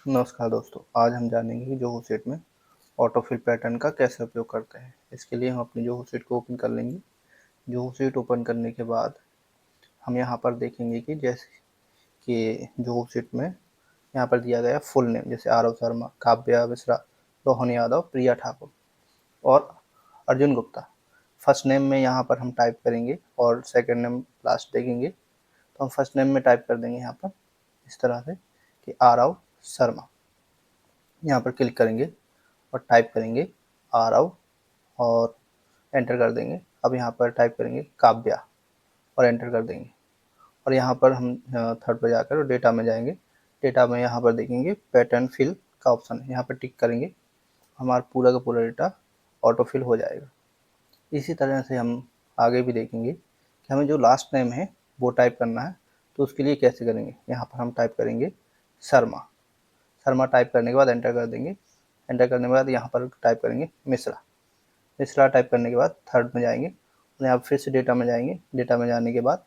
नमस्कार दोस्तों, आज हम जानेंगे कि जोहो शीट में ऑटोफिल पैटर्न का कैसे उपयोग करते हैं। इसके लिए हम अपनी जोहो शीट को ओपन कर लेंगे। जोहो शीट ओपन करने के बाद हम यहाँ पर देखेंगे कि जैसे कि जोहो शीट में यहाँ पर दिया गया फुल नेम, जैसे आरव शर्मा, काव्या मिश्रा, रोहन यादव, प्रिया ठाकुर और अर्जुन गुप्ता। फर्स्ट नेम में यहाँ पर हम टाइप करेंगे और सेकेंड नेम लास्ट देखेंगे, तो हम फर्स्ट नेम में टाइप कर देंगे यहाँ पर इस तरह से कि आरव शर्मा। यहाँ पर क्लिक करेंगे और टाइप करेंगे आरव और एंटर कर देंगे। अब यहाँ पर टाइप करेंगे काव्या और एंटर कर देंगे। और यहाँ पर हम थर्ड पर जाकर डेटा में जाएंगे। डेटा में यहाँ पर देखेंगे पैटर्न फिल का ऑप्शन है, यहाँ पर टिक करेंगे, हमारा पूरा का पूरा डेटा ऑटो फिल हो जाएगा। इसी तरह से हम आगे भी देखेंगे कि हमें जो लास्ट नेम है वो टाइप करना है, तो उसके लिए कैसे करेंगे। यहाँ पर हम टाइप करेंगे शर्मा। शर्मा टाइप करने के बाद एंटर कर देंगे। एंटर करने के बाद यहाँ पर टाइप करेंगे मिश्रा। मिश्रा टाइप करने के बाद थर्ड में जाएंगे और यहाँ फिर से डेटा में जाएंगे। डेटा में जाने के बाद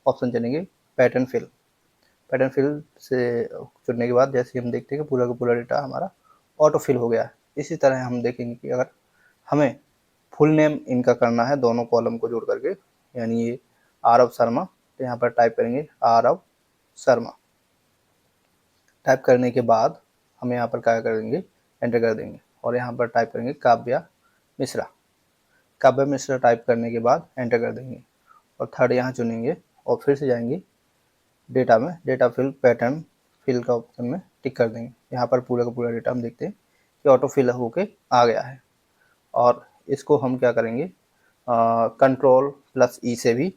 ऑप्शन चलेंगे पैटर्न फिल। पैटर्न फिल से चुनने के बाद जैसे हम देखते हैं कि पूरा का पूरा डेटा हमारा ऑटो फिल हो गया है। इसी तरह हम देखेंगे कि अगर हमें फुल नेम इनका करना है दोनों कॉलम को जोड़ करके, यानी ये आरव शर्मा, तो यहाँ पर टाइप करेंगे आरव शर्मा। टाइप करने के बाद हम यहाँ पर क्या करेंगे, एंटर कर देंगे और यहाँ पर टाइप करेंगे काव्या मिश्रा। काव्या मिश्रा टाइप करने के बाद एंटर कर देंगे और थर्ड यहाँ चुनेंगे और फिर से जाएंगे डेटा में। डेटा फिल पैटर्न फिल का ऑप्शन में टिक कर देंगे। यहाँ पर पूरा का पूरा डेटा हम देखते हैं कि ऑटो फिल होके आ गया है। और इसको हम क्या करेंगे, कंट्रोल प्लस ई से भी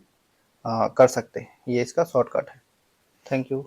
कर सकते हैं। ये इसका शॉर्टकट है। Thank you.